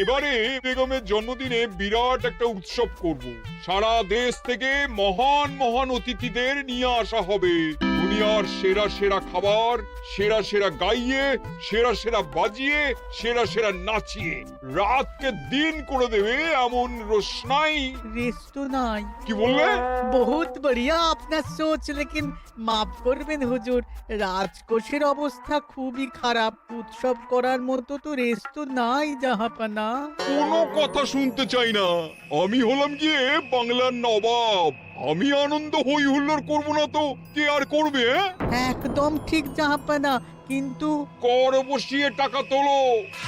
এবারে বেগমের জন্মদিনে বিরাট একটা উৎসব করব। সারা দেশ থেকে মহান মহান অতিথিদের নিয়ে আসা হবে। দুনিয়ার সেরা সেরা খাবার, সেরা সেরা গাইয়ে, সেরা সেরা বাজিয়ে, সেরা সেরা নাচিয়ে রাতকে দিন করে দেবে এমন रोशनाई। रेस्तो নাই। কি বললে? बहुत बढ़िया আপনার সোচ, लेकिन মাফ করবেন হুজুর, রাজকোষের অবস্থা খুবই খারাপ। উৎসব করার মতো তো রেস্তো নাই জাহাপানা। কোনো কথা শুনতে চাই না। আমি হলাম গিয়ে বাংলার নবাব। আমি আনন্দ হই হুল্লোড় করবো না তো কে আর করবে? একদম ঠিক জাহাপানা, কিন্তু কর বসিয়ে টাকা তোলো।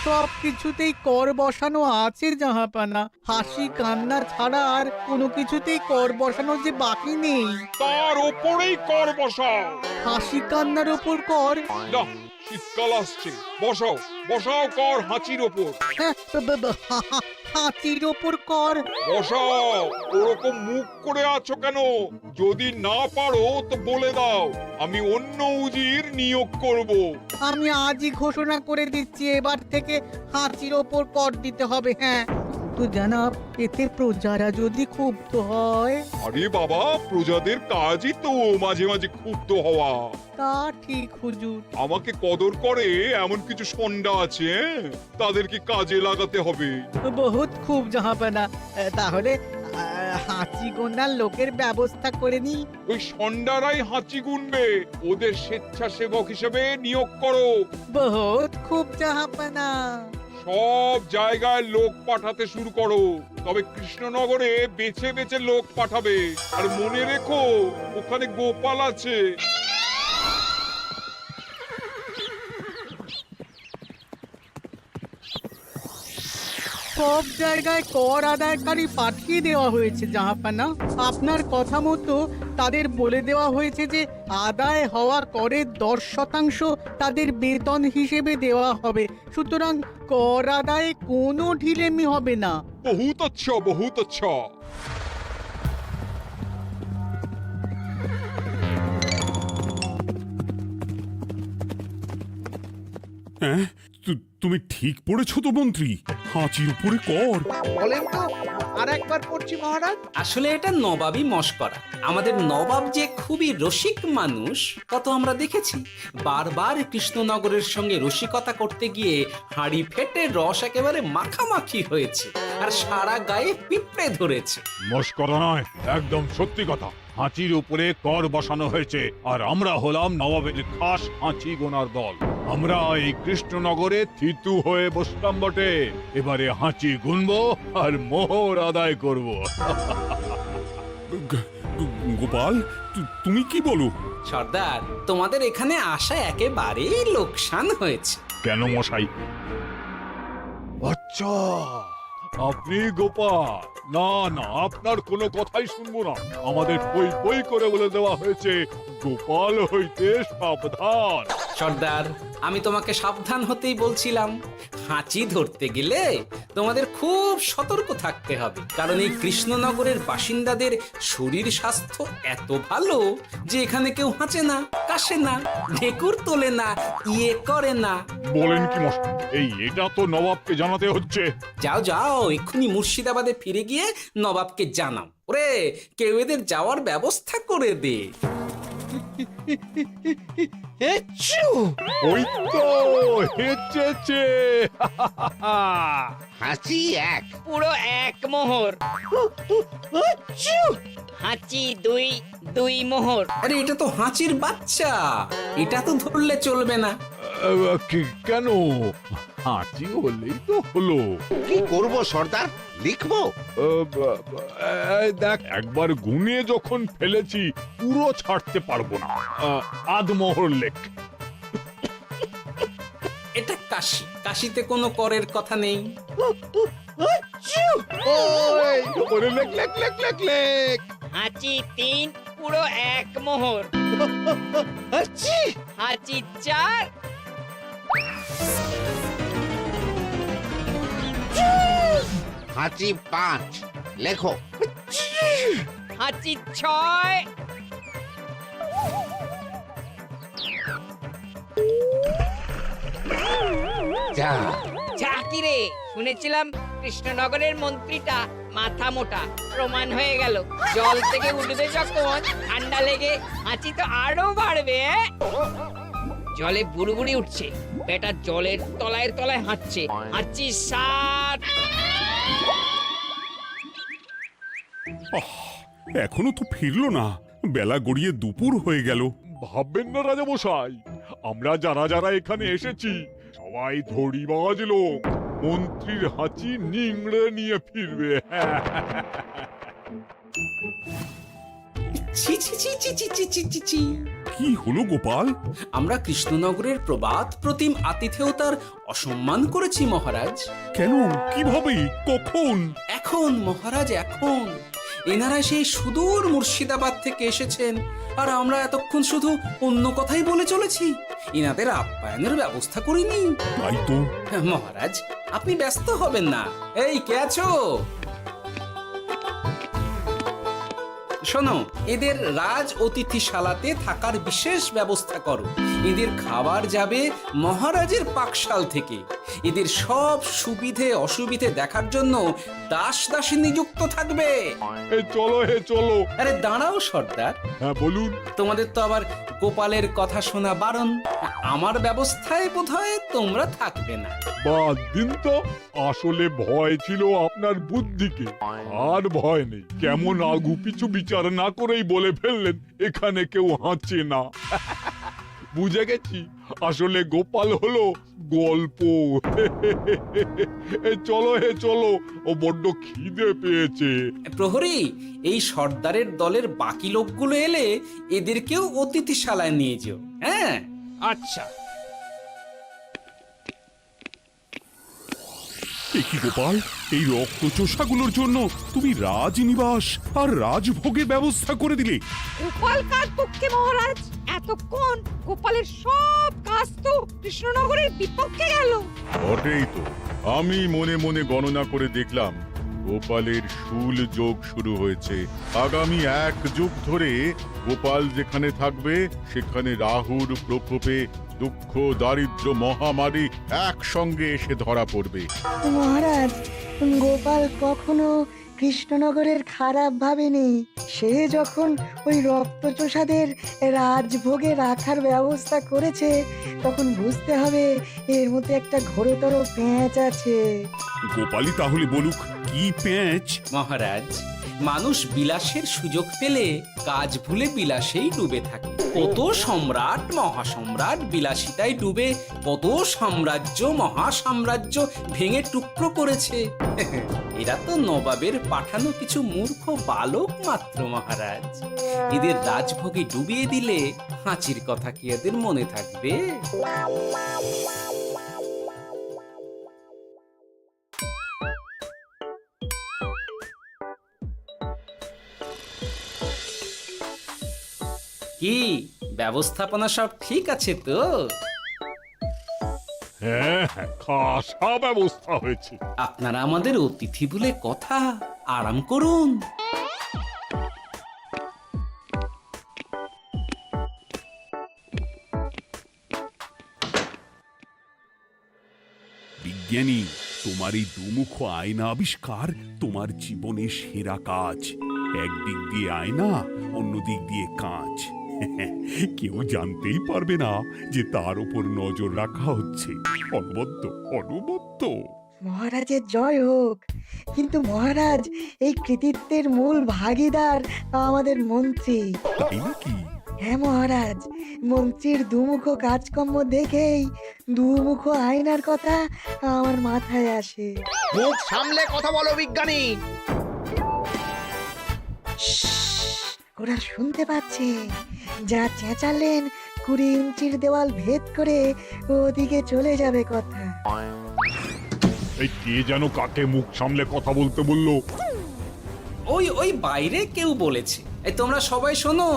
সব কিছুতেই কর বসানো আছে জাহাপানা। হাসি কান্না ছাড়া আর কোনো কিছুতেই কর বসানো যে বাকি নেই। তার ওপরেই কর বসাও। হাসি কান্নার ওপর কর? না, শীতকাল আসছে, বসাও বসাও কর হাঁচির ওপর। হ্যাঁ, হাতির ওপর কর? বসাও। ওরকম মুখ করে আছো কেন? যদি না পারো তো বলে দাও, আমি অন্য উজির নিয়োগ করব। আমি আজই ঘোষণা করে দিচ্ছি, এবার থেকে হাতির ওপর কর দিতে হবে। হ্যাঁ, তো জানাব, এতে প্রজারা যদি ক্ষুব্ধ হয়? আরে বাবা, প্রজাদের কাজই তো মাঝে মাঝে ক্ষুব্ধ হওয়া। তা ঠিক হুজুর। আমাকে কদর করে এমন কিছু সন্ডা আছে, তাদেরকে কাজে লাগাতে হবে। বহুত খুব জাহাপানা। তাহলে হাঁচি গোনার লোকের ব্যবস্থা করে নি। ওই সন্ডারাই হাঁচি গুনবে। ওদের স্বেচ্ছাসেবক হিসেবে নিয়োগ করো। বহুত খুব জাহাপানা। সব জায়গায় লোক পাঠাতে শুরু করো। তবে কৃষ্ণনগরে বেছে বেছে লোক পাঠাবে। আর মনে রেখো, ওখানে গোপাল আছে। সব জায়গায় কর আদায়কারী পাঠিয়ে দেওয়া হয়েছে জাহাপানা। আপনার কথা মতো তাদের বলে দেওয়া হয়েছে যে আদায় হওয়া করের 10% তাদের বেতন হিসেবে দেওয়া হবে। সুতরাং কর আদায়ে কোনো ঢিলেমি হবে না। বহুত আচ্ছা, বহুত আচ্ছা। হ্যাঁ, তুমি ঠিক পড়েছো তো মন্ত্রী? হাঁচির উপরে কর? বলেন তো, আর একবার পড়ছি মহারাজ। আসলে এটা নবাবই মশকরা। আমাদের নবাব যে খুবই রসিক মানুষ তা তো আমরা দেখেছি। বারবার কৃষ্ণনগরের সঙ্গে রসিকতা করতে গিয়ে হাঁড়ি ফেটে রস একেবারে মাখামাখি হয়েছে, আর সারা গায়ে পিঁপড়ে ধরেছে। মশকরা নয়, একদম সত্যি কথা। হাঁচির উপরে কর বসানো হয়েছে, আর আমরা হলাম নবাবের খাস হাঁচি গোনার দল। আমরা এই কৃষ্ণনগরে থিতু হয়ে বসলাম বটে। এবারে হাঁচি গুনবো আর মোহর আদায় করব। গোপাল, তুমি কি বলো? সর্দার, তোমাদের এখানে আসা একেবারেই লোকসান হয়েছে। কেন মশাই? আচ্ছা, আপনি গোপাল? না না, আপনার কোনো কথাই শুনবো না। আমাদের পই পই করে বলে দেওয়া হয়েছে, গোপাল হইতে সাবধান। সর্দার, আমি তোমাকে সাবধান হতেই বলছিলাম। হাঁচি ধরতে গেলে তোমাদের খুব সতর্ক থাকতে হবে, কারণ এই কৃষ্ণনগরের বাসিন্দাদের শরীর স্বাস্থ্য এত ভালো যে এখানে কেউ হাঁচে না, কাশে না, ঢেকুর তোলে না, ইয়ে করে না। বলেন কি মশাই? এটা তো নবাবকে জানাতে হচ্ছে। যাও যাও, এক্ষুনি মুর্শিদাবাদে ফিরে গিয়ে নবাবকে জানাও। ওরে, কেউ এদের যাওয়ার ব্যবস্থা করে দে। ওই তো হেঁচেছে। হাঁচি এক। পুরো এক মোহর। হাঁচি দুই মোহর। আরে, এটা তো হাঁচির বাচ্চা, এটা তো ধরলে চলবে না। কেন? হাঁচি হলেই তো হলো। কি করব সর্দার, লিখবো? দেখ, একবার গুনে যখন ফেলেছি পুরো ছাড়তে পারবো না। আধমোহর লেখ। এটা কাশি, কাশিতে কোনো করের কথা নেই। ওরে লেখ লেখ লেখ লেখ লেখ। হাঁচি 3, পুরো এক মোহর। হাঁচি 4। হাঁচি 5, লেখো। হাঁচি 6। যা ঝাঁকি রে, শুনেছিলাম কৃষ্ণনগরের মন্ত্রীটা মাথা মোটা, প্রমাণ হয়ে গেল। জল থেকে উঠবে যখন ঠান্ডা লেগে হাঁচি তো আরো বাড়বে। জলে বুড়বুড়ি উঠছে, বেটা জলের তলায় তলায় হাঁটছে, হাঁচি সাত। এখনো তো ফিরলো না, বেলা গড়িয়ে দুপুর হয়ে গেল। ভাববেন না রাজামশাই, আমরা যারা যারা এখানে এসেছি সবাই ধড়িবাজ লোক, মন্ত্রীর হাঁচি নিংড়ে নিয়ে ফিরবে। ছি ছি ছি ছি ছি ছি ছি ছি ছি। কি হলো গোপাল? আমরা কৃষ্ণনগরের প্রবাদ প্রতিম আতিথেয়তার অসম্মান করেছি মহারাজ। কেন? কিভাবে? কখন? এখন মহারাজ, এখন এনারা সেই সুদূর মুর্শিদাবাদ থেকে এসেছেন, আর আমরা এতক্ষণ শুধু অন্য কথাই বলে চলেছি, এনাদের আপ্যায়নের ব্যবস্থা করিনি। তাই তো। মহারাজ, আপনি ব্যস্ত হবেন না। এই কে আছো? শোনো, এদের রাজ অতিথিশালাতে থাকার বিশেষ ব্যবস্থা করো। এদের খাবার যাবে মহারাজের পাকশাল থেকে। এদের সব সুবিধে অসুবিধে দেখার জন্য দাস দাসী নিযুক্ত থাকবে। চলো হে চলো। আরে দাঁড়াও সর্দার, হ্যাঁ বলুন। তোমাদের তো আবার গোপালের কথা শোনা বারণ। আমার ব্যবস্থায় বোধহয় তোমরা থাকবে না। বাদ দিন তো, আসলে ভয় ছিল আপনার বুদ্ধিকে, আর ভয় নেই। কেমন আগু পিছু বিচার না করেই বলে ফেললেন এখানে কেউ হাঁচে না। বুঝে গেছি, আসলে গোপাল হলো গল্প। চলো হে চলো, ও বড্ড খিদে পেয়েছে। প্রহরী, এই সর্দারের দলের বাকি লোকগুলো এলে এদেরকেও অতিথিশালায় নিয়ে যেও। হ্যাঁ, আচ্ছা। এ কি গোপাল, এই রক্তচোষাগুলোর জন্য তুমি রাজনিবাস আর রাজভোগের ব্যবস্থা করে দিলে? গোপাল কার পক্ষে মহারাজ? এতক্ষণ গোপালের সব কাজ তো কৃষ্ণনগরের বিপক্ষে গেল। বটেই তো, আমি মনে মনে গণনা করে দেখলাম গোপালের শুল যোগ শুরু হয়েছে। আগামী 1 যুগ ধরে গোপাল যেখানে থাকবে সেখানে রাহুর প্রকোপে দুঃখ দারিদ্র মহামারী একসঙ্গে এসে ধরা পড়বে। মহারাজ, গোপাল কখনো কৃষ্ণনগরের খারাপ ভাবেনি। সে যখন ওই রক্তচোষাদের রাজভোগে রাখার ব্যবস্থা করেছে, তখন বুঝতে হবে এর মধ্যে একটা ঘোরতর পেঁচ আছে। গোপালই তাহলে বলুক, কি পেঁচ? মহারাজ, মানুষ বিলাসের সুযোগ পেলে কাজ ভুলে বিলাসেই ডুবে থাকে। কত সম্রাট মহাসম্রাট বিলাসিতায় ডুবে কত সাম্রাজ্য মহাসাম্রাজ্য ভেঙে টুকরো করেছে। এরা তো নবাবের পাঠানো কিছু মূর্খ বালক মাত্র মহারাজ। এদের রাজভোগে ডুবিয়ে দিলে হাঁচির কথা কি এদের মনে থাকবে? কি ব্যবস্থাপনা সব ঠিক আছে তো? হ্যাঁ হ্যাঁ, খাসা ব্যবস্থা হয়েছে। আপনারা আমাদের অতিথি বলে কথা, আরাম করুন। বিজ্ঞানী, তোমার এই দুমুখ আয়না আবিষ্কার তোমার জীবনের সেরা কাজ। একদিক দিয়ে আয়না, অন্য দিক দিয়ে কাঁচ। কেউ জানতেই পারবে না যে তার উপর নজর রাখা হচ্ছে। অনবদ্য অনবদ্য। মহারাজের জয় হোক। কিন্তু মহারাজ, এই কৃতিত্বের মূল ভাগীদার আমাদের মন্ত্রী। তাই নাকি? হ্যাঁ মহারাজ, মন্ত্রীর দুমুখ কাজকর্ম দেখেই দুমুখ আয়নার কথা আমার মাথায় আসে। মুখ সামলে কথা বলো বিজ্ঞানী। ওরা শুনতে পাচ্ছে। যা চেঁচালেন 20 ইঞ্চির দেওয়াল ভেদ করে ওদিকে চলে যাবে কথা। এই কে যেন কাকে মুখ সামলে কথা বলতে বললো? ওই ওই বাইরে কেউ বলেছে। এই তোমরা সবাই শোনো,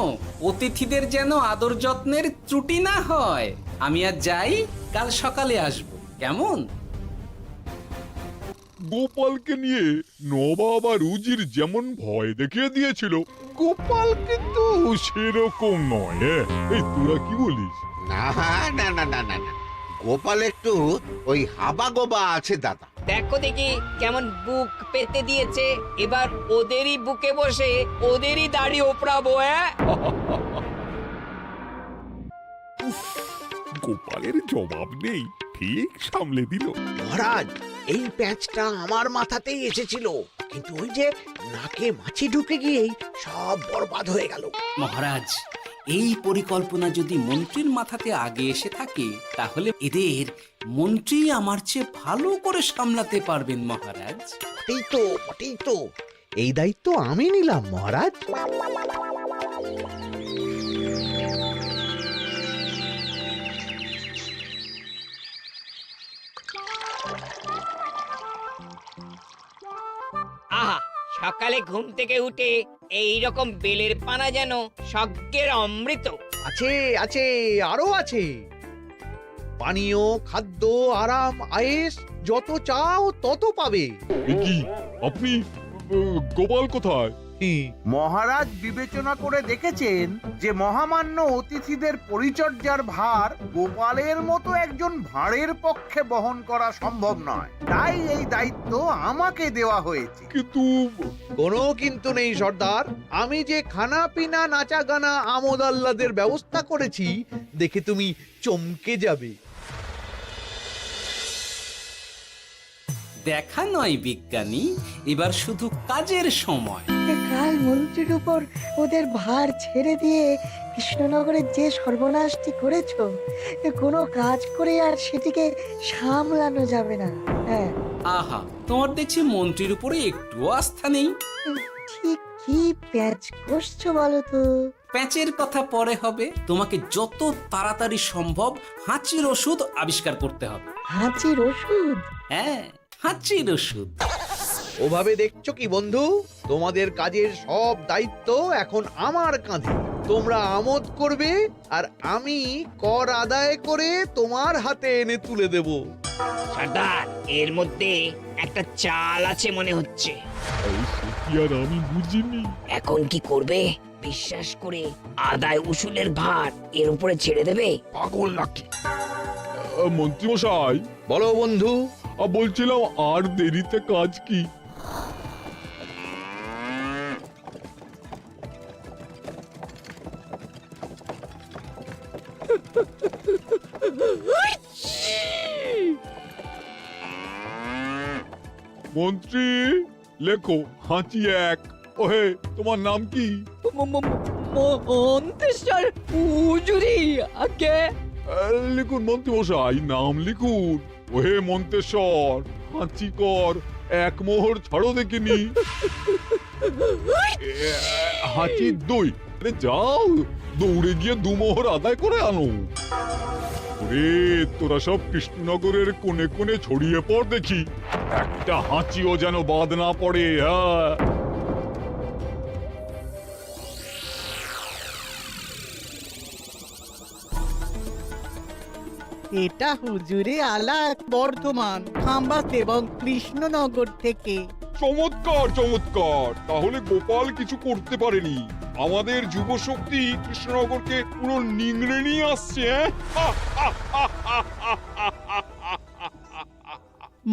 অতিথিদের যেন আদর যত্নের ত্রুটি না হয়। আমি আর যাই, কাল সকালে আসব, কেমন? গোপালকে নিয়ে নবাব আর উজির যেমন ভয় দেখিয়ে দিয়েছিল, গোপাল কিন্তু সেরকম নয়। এই তোরা কি বলিস? না না না না না না, গোপাল একটু ওই হাবা গোবা আছে দাদা। দেখো দেখি কেমন বুক পেতে দিয়েছে, এবার ওদেরই বুকে বসে ওদেরই দাড়ি ওপড়াবো। গোপালের জবাব নেই, ঠিক সামলে দিল। মহারাজ, এই প্যাঁচটা আমার মাথাতেই এসেছিল, কিন্তু ওই যে নাকে মাছি ঢুকে গিয়েই সব বরবাদ হয়ে গেল। মহারাজ, এই পরিকল্পনা যদি মন্ত্রীর মাথাতে আগে এসে থাকে তাহলে এদের মন্ত্রী আমার চেয়ে ভালো করে সামলাতে পারবেন মহারাজ। বটেই তো, এই দায়িত্ব আমি নিলাম মহারাজ। আহা, সকালে ঘুম থেকে উঠে এই রকম বেলের পানা যেন স্বর্গের অমৃত। আছে আছে, আরো আছে। পানীয়, খাদ্য, আরাম, আয়েস, যত চাও তত পাবে। এ কি, আপনি গোপাল কোথায়? মহারাজ বিবেচনা করে দেখেছেন যে মহামান্য অতিথিদের পরিচর্যার ভার গোপালের মতো একজন ভাঁড়ের পক্ষে বহন করা সম্ভব নয়, তাই এই দায়িত্ব আমাকে দেওয়া হয়েছে। কিন্তু কোনো কিন্তু নেই সর্দার, আমি যে খানা পিনা নাচা গানা আমোদ আহ্লাদের ব্যবস্থা করেছি দেখে তুমি চমকে যাবে। দেখা নয় বিজ্ঞানী, এবার শুধু কাজের সময়। কাল মন্ত্রীর উপর ওদের ভার ছেড়ে দিয়ে কৃষ্ণনগরের যে সর্বনাশটি করেছো, কোনো কাজ করে আর সেটিকে সামলানো যাবে না। হ্যাঁ, আহা, তোমার দেখছি মন্ত্রীর উপরে একটুও আস্থা নেই। ঠিক কি প্যাচ করছো বলো তো? প্যাচের কথা পরে হবে, তোমাকে যত তাড়াতাড়ি সম্ভব হাঁচির ওষুধ আবিষ্কার করতে হবে। হাঁচির ওষুধ? হ্যাঁ, হাঁচির ওষুধ। ওভাবে দেখছো কি বন্ধু? তোমাদের কাজের সব দায়িত্ব এখন আমার কাঁধে। তোমরা আমোদ করবে আর আমি কর আদায় করে তোমার হাতে এনে তুলে দেব। সর্দার, এর মধ্যে একটা চাল আছে মনে হচ্ছে। কি আর আমি বুঝিনি। এখন কি করবে? বিশ্বাস করে আদায় উসুলের ভার এর উপরে ছেড়ে দেবে? পাগল নাকি? মন্ত্রী মশাই, বলো বন্ধু। বলছিলাম আর দেরিতে কাজ কি? মন্ত্রী, লেখো হাঁচি এক। ওহে, তোমার নাম কি? মন্ত্রেশ্বর হুজুরি আগে। লিখুন মন্ত্রী মশাই, নাম লিখুন। ওহে মন্তেশ্বর, হাঁচি কর, এক মোহর ছাড়ো দেখিনি। হাঁচি দুই। আরে যাও, দৌড়ে গিয়ে দু মোহর আদায় করে আনো। ওরে, তোরা সব কৃষ্ণনগরের কোণে কোণে ছড়িয়ে পড় দেখি, একটা হাঁচিও যেন বাদ না পড়ে। হ্যাঁ, এটা হুজুরে আলাক বর্ধমান, খাম্বাত এবং কৃষ্ণনগর থেকে। চমৎকার চমৎকার। তাহলে গোপাল কিছু করতে পারেনি, আমাদের যুব শক্তি কৃষ্ণনগরকে পুরো নিংড়ে নিয়ে আসছে।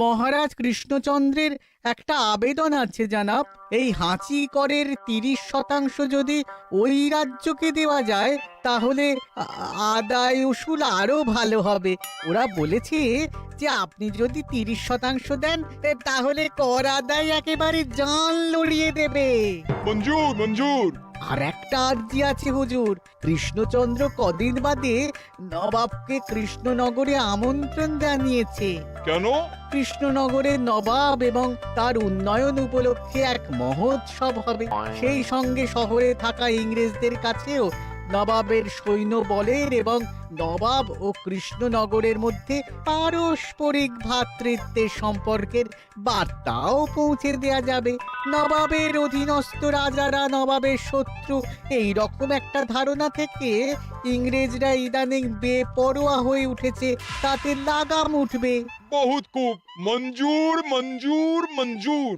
মহারাজ কৃষ্ণচন্দ্রের একটা আবেদন আছে জানাব। এই হাঁচি করের 30% যদি ওই রাজ্যকে দেওয়া যায় তাহলে আদায় উসুল আরো ভালো হবে। ওরা বলেছে যে আপনি যদি 30% দেন তাহলে কর আদায় একেবারে জান লড়িয়ে দেবে। মঞ্জুর মঞ্জুর। আর একটা আর্জি আছে হুজুর, কৃষ্ণচন্দ্র কদিন বাদে নবাবকে কৃষ্ণনগরে আমন্ত্রণ জানিয়েছে। কেন? কৃষ্ণনগরের নবাব এবং তার উন্নয়ন উপলক্ষে এক মহোৎসব হবে। সেই সঙ্গে শহরে থাকা ইংরেজদের কাছেও নবাবের সৈন্য বলের এবং নবাব ও কৃষ্ণনগরের মধ্যে পারস্পরিক ভ্রাতৃত্বের সম্পর্কের বার্তাও পৌঁছে দেয়া যাবে। নবাবের অধীনস্থ রাজারা নবাবের শত্রু, এই রকম একটা ধারণা থেকে ইংরেজরা ইদানিং বেপরোয়া হয়ে উঠেছে, তাতে লাগাম উঠবে। বহুত খুব, মঞ্জুর মঞ্জুর মঞ্জুর।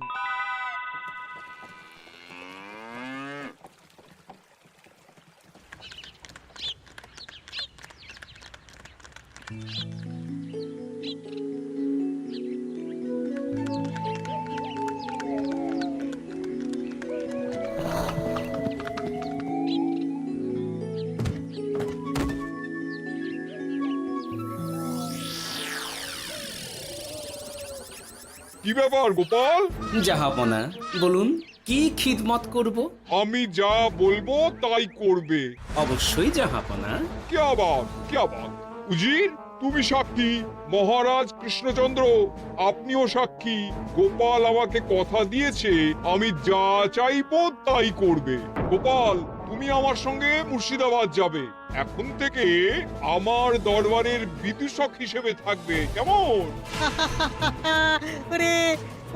ব্যাপার গোপাল? জাহাপনা বলুন, কি খিদমত করব? আমি যা বলবো তাই করবে। অবশ্যই জাহাপনা। কি আবার উজির, তুমি সাক্ষী, মহারাজ কৃষ্ণচন্দ্র আপনিও সাক্ষী। গোপাল আমাকে কথা দিয়েছে আমি যা চাইবো তাই করবে। গোপাল, তুমি আমার সঙ্গে মুর্শিদাবাদ যাবে। এখন থেকে আমার দরবারের বিদূষক হিসেবে থাকবে, কেমন? ওরে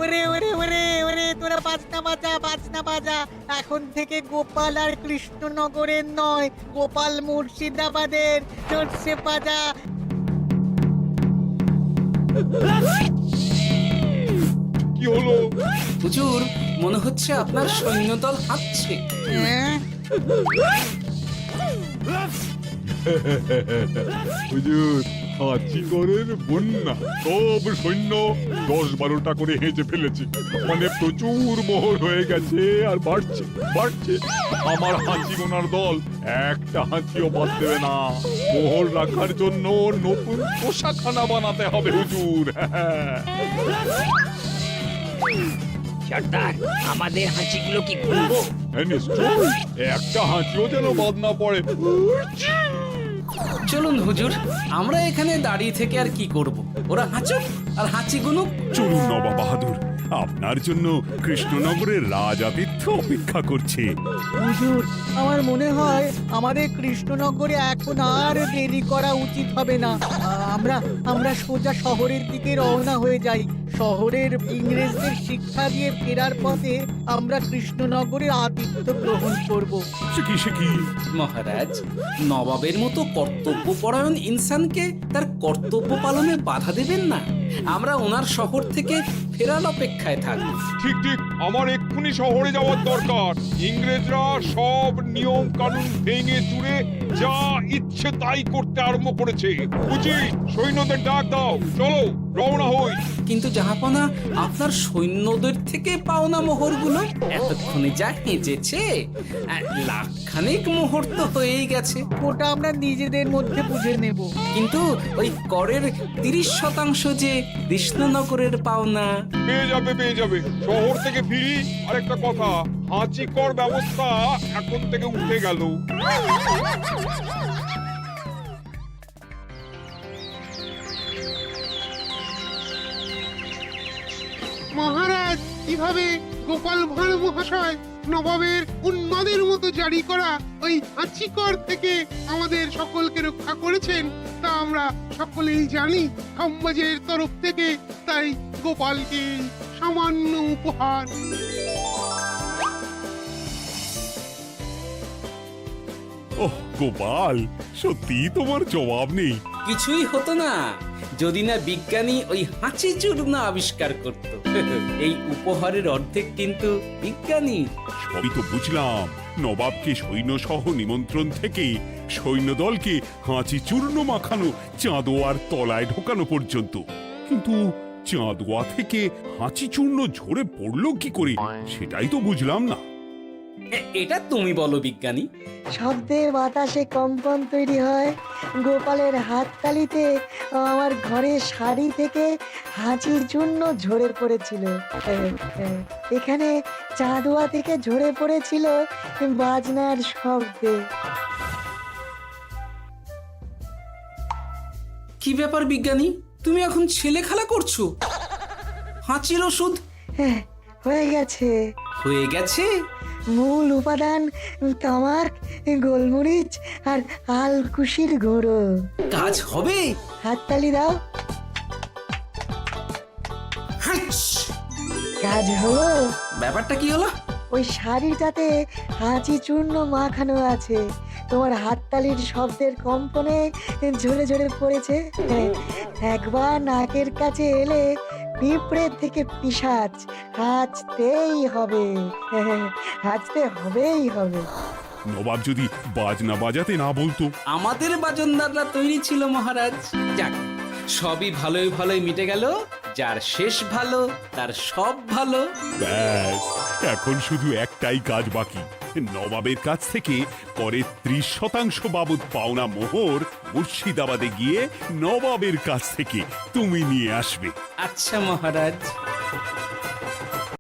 ওরে ওরে ওরে ওরে তোরা বাজনা বাজা। এখন থেকে গোপাল আর কৃষ্ণনগরের নয়, গোপাল মুর্শিদাবাদের। চড়ছে বাজা। কি হলো? হুজুর, মনে হচ্ছে আপনার সৈন্যদল হাঁটছে। হ্যাঁ? হুজুর, হাঁচিগড়ের বন্যা, সব সৈন্য 10-12টা করে হেঁচে ফেলেছে। মানে প্রচুর মোহর হয়ে গেছে আর বাড়ছে বাড়ছে। আমার হাঁচি গোনার দল একটা হাঁচিও বাদ দেবে না। মোহর রাখার জন্য নতুন পোশাকখানা বানাতে হবে হুজুর। সর্দার, আমাদের হাঁচিগুলো কি খুলবো? হ্যাঁ, নিশ্চয়ই। একটা হাঁচিও যেন বাদ না পড়ে। চলুন হুজুর, আমরা এখানে দাঁড়িয়ে থেকে আর কি করব? ওরা হাঁচুক আর হাঁচি গুনুক। চলুন নবাব বাহাদুর, আপনার জন্য কৃষ্ণনগরের রাজাতিথ্য অপেক্ষা করছে। হুজুর, আমার মনে হয় আমাদের কৃষ্ণনগরে এখন আর দেরি করা উচিত হবে না। আমরা সোজা শহরের দিকে রওনা হয়ে যাই। শহরের ইংরেজদের শিক্ষা দিয়ে ফেরার পথে আমরা কৃষ্ণনগরের আতিথ্য গ্রহণ করব। সে কি? মহারাজ, নবাবের মতো কর্তব্যপরায়ণ ইনসানকে তার কর্তব্য পালনে বাধা দেবেন না। আমরা ওনার শহর থেকে ফেরার অপেক্ষায় থাকব। ঠিক ঠিক, আমার এক্ষুনি শহরে যাওয়ার দরকার। ইংরেজরা সব নিয়ম কানুন ভেঙে চুরে যা ইচ্ছে তাই করতে আরম্ভ করেছে। উচিত সৈন্যদের ডাক দাও, চলো রওনা হই। কিন্তু জাহাপনা, আপনার সৈন্যদের থেকে পাওনা মোহরগুলো এতক্ষণে যা হেঁচেছে, লাখখানেক মোহর তো হয়েই গেছে। ওটা আমরা নিজেদের মধ্যে বুঝে নেব। কিন্তু ওই করের 30% যে কৃষ্ণনগরের পাওনা। পেয়ে যাবে। শহর থেকে ফিরি। আরেকটা কথা, হাঁচি কর ব্যবস্থা এখন থেকে উঠে গেল। মহারাজ, কিভাবে গোপাল ভাঁড় মহাশয় নবাবের উন্মাদের মতো জারি করা ওই হাঁচিকর থেকে আমাদের সকলকে রক্ষা করেছেন তা আমরা সকলেই জানি। সমাজের তরফ থেকে তাই গোপালকে সামান্য উপহার। ওহ গোপাল, সত্যি তোমার জবাব নেই। কিছুই হতো না যদি না বিজ্ঞানী ওই হাঁচি চূর্ণ আবিষ্কার করত। এই উপহারের অর্ধেক কিন্তু বিজ্ঞানী। সবই তো বুঝলাম, নবাবকে সৈন্য সহ নিমন্ত্রণ থেকে সৈন্যদলকে হাঁচি চূর্ণ মাখানো, চাঁদোয়ার তলায় ঢোকানো পর্যন্ত। কিন্তু চাঁদোয়া থেকে হাঁচি চূর্ণ ঝরে পড়লো কি করে, সেটাই তো বুঝলাম না। এটা তুমি বলো বিজ্ঞানী। শব্দে বাতাসে কম্পন তৈরি হয়। গোপালের হাততালিতে আমার ঘরের শাড়ি থেকে হাঁচির জন্য ঝরে পড়েছিল। এখানে চাঁদোয়া থেকে ঝরে পড়েছিল বাজনার শব্দে। কি ব্যাপার বিজ্ঞানী, তুমি এখন ছেলে খেলা করছো? হাঁচির ওষুধ হয়ে গেছে। হয়ে গেছে? মূল উপাদান তামাক, গোলমরিচ আর আলকুশির গুঁড়ো। কাজ হবে? হাততালি দাও। কাজ হলো। ব্যাপারটা কি হলো? ওই শাড়িটাতে হাঁচি চূর্ণ মাখানো আছে। তোমার হাততালির শব্দের কম্পনে ঝরে ঝরে পড়েছে। একবার নাকের কাছে এলে পিঁপড়ের থেকে পিশাচ হাঁচতেই হবে। হাঁচতেই হবে। নবাব যদি বাজনা বাজাতে না বলতো। আমাদের বাজনদাররা তৈরি ছিল মহারাজ। যাক, সবই ভালোই মিটে গেল। যার শেষ ভালো তার সব ভালো। ব্যাস, এখন শুধু একটাই কাজ বাকি। নবাবের কাছ থেকে করে 30% বাবদ পাওনা মোহর মুর্শিদাবাদে গিয়ে নবাবের কাছ থেকে তুমি নিয়ে আসবে। আচ্ছা মহারাজ।